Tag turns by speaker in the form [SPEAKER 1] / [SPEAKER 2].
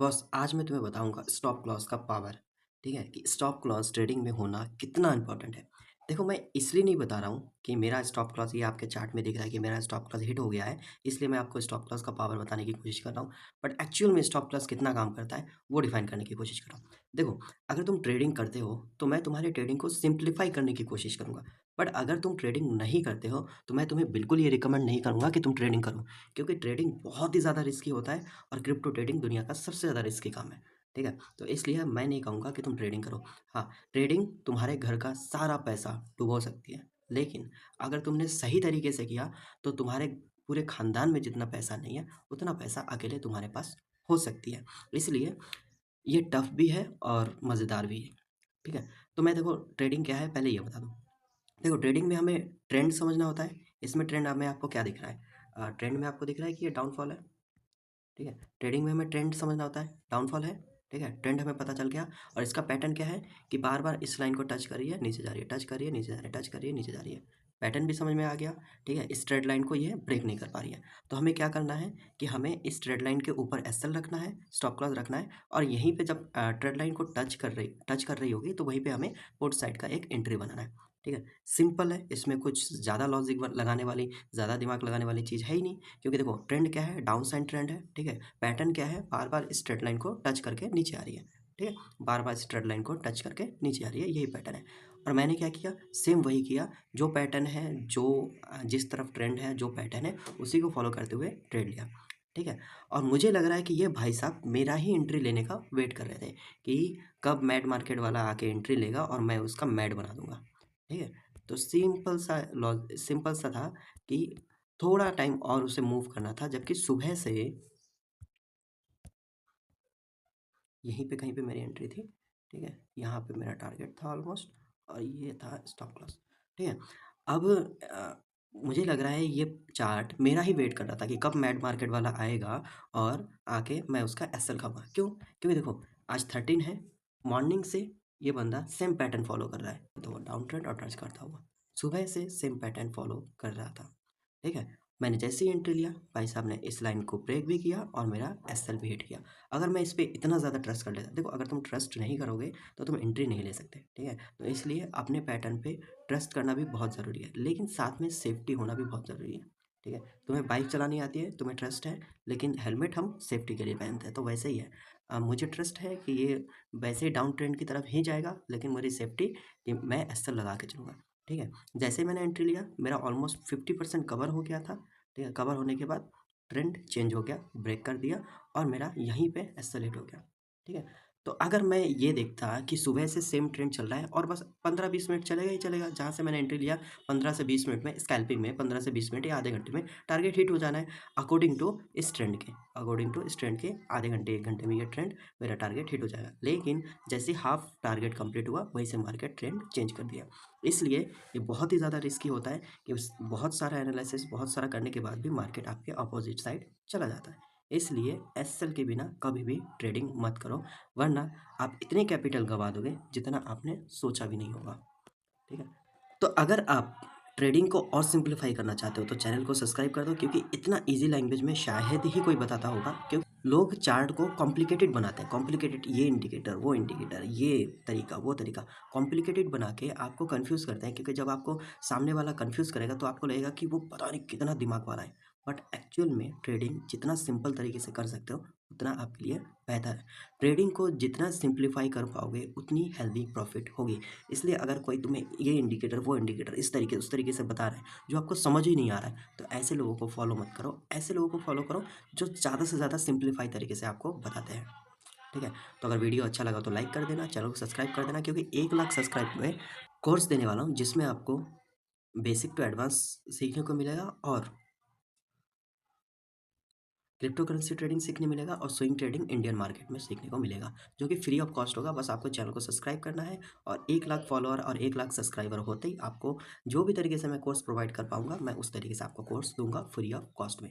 [SPEAKER 1] Boss आज मैं तुम्हें बताऊंगा स्टॉप लॉस का पावर। ठीक है कि स्टॉप लॉस ट्रेडिंग में होना कितना इंपॉर्टेंट है। देखो मैं इसलिए नहीं बता रहा हूँ कि मेरा स्टॉप लॉस ये आपके चार्ट में दिख रहा है कि मेरा स्टॉप लॉस हिट हो गया है, इसलिए मैं आपको स्टॉप लॉस का पावर बताने की कोशिश कर रहा हूँ। बट एक्चुअल में स्टॉप लॉस कितना काम करता है वो डिफाइन करने की कोशिश कर रहा हूँ। देखो, अगर तुम ट्रेडिंग करते हो तो मैं तुम्हारे ट्रेडिंग को सिंप्लीफाई करने की कोशिश करूंगा। बट अगर तुम ट्रेडिंग नहीं करते हो तो मैं तुम्हें बिल्कुल ये रिकमेंड नहीं करूंगा कि तुम ट्रेडिंग करो, क्योंकि ट्रेडिंग बहुत ही ज़्यादा रिस्की होता है और क्रिप्टो ट्रेडिंग दुनिया का सबसे ज़्यादा रिस्की काम है। ठीक है, तो इसलिए मैं नहीं कहूँगा कि तुम ट्रेडिंग करो। हाँ, ट्रेडिंग तुम्हारे घर का सारा पैसा डुबो सकती है, लेकिन अगर तुमने सही तरीके से किया तो तुम्हारे पूरे खानदान में जितना पैसा नहीं है उतना पैसा अकेले तुम्हारे पास हो सकती है। इसलिए ये टफ भी है और मज़ेदार भी है। ठीक है, तो मैं देखो ट्रेडिंग क्या है पहले ये बता दूँ। देखो ट्रेडिंग में हमें ट्रेंड समझना होता है। इसमें ट्रेंड में आपको क्या दिख रहा है? ट्रेंड में आपको दिख रहा है कि ये डाउनफॉल है। ठीक है, ट्रेडिंग में हमें ट्रेंड समझना होता है, डाउनफॉल है। ठीक है, ट्रेंड हमें पता चल गया और इसका पैटर्न क्या है कि बार बार इस लाइन को टच कर रही है, नीचे जा रही है, टच कर रही है, नीचे जा रही है, टच कर रही है, नीचे जा रही है। पैटर्न भी समझ में आ गया। ठीक है, इस ट्रेड लाइन को ये ब्रेक नहीं कर पा रही है, तो हमें क्या करना है कि हमें इस ट्रेड लाइन के ऊपर एसएल रखना है, स्टॉप लॉस रखना है, और यहीं पे जब ट्रेड लाइन को टच कर रही होगी तो वहीं पे हमें पुट साइड का एक एंट्री बनाना है। ठीक है, सिंपल है, इसमें कुछ ज़्यादा लॉजिक लगाने वाली, ज़्यादा दिमाग लगाने वाली चीज़ है ही नहीं, क्योंकि देखो ट्रेंड क्या है, डाउन साइड ट्रेंड है। ठीक है, पैटर्न क्या है, बार बार इस ट्रेड लाइन को टच करके नीचे आ रही है। ठीक है, बार बार इस ट्रेड लाइन को टच करके नीचे आ रही है, यही पैटर्न है। और मैंने क्या किया, सेम वही किया, जो पैटर्न है, जो जिस तरफ ट्रेंड है, जो पैटर्न है, उसी को फॉलो करते हुए ट्रेड लिया। ठीक है, और मुझे लग रहा है कि ये भाई साहब मेरा ही एंट्री लेने का वेट कर रहे थे कि कब मैड मार्केट वाला आके एंट्री लेगा और मैं उसका मैड बना दूंगा। ठीक है, तो सिंपल सा था कि थोड़ा टाइम और उसे मूव करना था, जबकि सुबह से यहीं पे कहीं पे मेरी एंट्री थी। ठीक है, यहाँ पे मेरा टारगेट था ऑलमोस्ट, और ये था स्टॉप लॉस। ठीक है, अब मुझे लग रहा है ये चार्ट मेरा ही वेट कर रहा था कि कब मैड मार्केट वाला आएगा और आके मैं उसका एसएल खाऊंगा। क्यों? क्योंकि देखो आज 13 है, मॉर्निंग से ये बंदा सेम पैटर्न फॉलो कर रहा है, तो डाउन ट्रेंड और टच करता हुआ सुबह से सेम पैटर्न फॉलो कर रहा था। ठीक है, मैंने जैसे ही एंट्री लिया, भाई साहब ने इस लाइन को ब्रेक भी किया और मेरा एसएल भी हिट किया। अगर मैं इस पे इतना ज़्यादा ट्रस्ट कर लेता, देखो अगर तुम ट्रस्ट नहीं करोगे तो तुम एंट्री नहीं ले सकते। ठीक है, तो इसलिए अपने पैटर्न पे ट्रस्ट करना भी बहुत ज़रूरी है, लेकिन साथ में सेफ्टी होना भी बहुत ज़रूरी है। ठीक है, तुम्हें बाइक चलानी आती है, तुम्हें ट्रस्ट है, लेकिन हेलमेट हम सेफ्टी के लिए पहनते हैं, तो वैसे ही है। मुझे ट्रस्ट है कि ये वैसे ही डाउन ट्रेंड की तरफ ही जाएगा, लेकिन मेरी सेफ्टी कि मैं एसएल लगा के चलूँगा। ठीक है, जैसे ही मैंने एंट्री लिया मेरा ऑलमोस्ट 50% कवर हो गया था। ठीक है, कवर होने के बाद ट्रेंड चेंज हो गया, ब्रेक कर दिया और मेरा यहीं पे एक्सेलेरेट हो गया। ठीक है, तो अगर मैं ये देखता कि सुबह से सेम ट्रेंड चल रहा है और बस 15-20 मिनट चलेगा ही चलेगा, जहाँ से मैंने एंट्री लिया 15 से 20 मिनट में स्कैल्पिंग में 15 से 20 मिनट या आधे घंटे में टारगेट हिट हो जाना है। अकॉर्डिंग टू इस ट्रेंड के आधे घंटे 1 घंटे में ये ट्रेंड मेरा टारगेट हिट हो जाएगा, लेकिन जैसे हाफ टारगेट कंप्लीट हुआ वहीं से मार्केट ट्रेंड चेंज कर दिया। इसलिए ये बहुत ही ज़्यादा रिस्की होता है कि बहुत सारा एनालिसिस बहुत सारा करने के बाद भी मार्केट आपके अपोजिट साइड चला जाता है। इसलिए एसएल के बिना कभी भी ट्रेडिंग मत करो, वरना आप इतने कैपिटल गवा दोगे जितना आपने सोचा भी नहीं होगा। ठीक है, तो अगर आप ट्रेडिंग को और सिंप्लीफाई करना चाहते हो तो चैनल को सब्सक्राइब कर दो, क्योंकि इतना इजी लैंग्वेज में शायद ही कोई बताता होगा। क्योंकि लोग चार्ट को कॉम्प्लिकेटेड बनाते हैं, कॉम्प्लिकेटेड, ये इंडिकेटर वो इंडिकेटर, ये तरीका वो तरीका, कॉम्प्लिकेटेड बना के आपको कंफ्यूज करते हैं, क्योंकि जब आपको सामने वाला कंफ्यूज करेगा तो आपको लगेगा कि वो पता नहीं कितना दिमाग वाला है। बट एक्चुअल में ट्रेडिंग जितना सिंपल तरीके से कर सकते हो उतना आपके लिए बेहतर है। ट्रेडिंग को जितना सिंप्लीफाई कर पाओगे उतनी हेल्दी प्रॉफिट होगी। इसलिए अगर कोई तुम्हें ये इंडिकेटर वो इंडिकेटर इस तरीके उस तरीके से बता रहा है जो आपको समझ ही नहीं आ रहा है, तो ऐसे लोगों को फॉलो मत करो। ऐसे लोगों को फॉलो करो जो ज़्यादा से ज़्यादा सिंप्लीफाई तरीके से आपको बताते हैं। ठीक है, तो अगर वीडियो अच्छा लगा तो लाइक कर देना, चैनल को सब्सक्राइब कर देना, क्योंकि 1 लाख सब्सक्राइब में कोर्स देने वाला हूँ जिसमें आपको बेसिक टू एडवांस सीखने को मिलेगा और क्रिप्टो करेंसी ट्रेडिंग सीखने मिलेगा और स्विंग ट्रेडिंग इंडियन मार्केट में सीखने को मिलेगा, जो कि फ्री ऑफ कॉस्ट होगा। बस आपको चैनल को सब्सक्राइब करना है और 1 लाख फॉलोअर और 1 लाख सब्सक्राइबर होते ही आपको जो भी तरीके से मैं कोर्स प्रोवाइड कर पाऊंगा मैं उस तरीके से आपको कोर्स दूंगा फ्री ऑफ कॉस्ट में।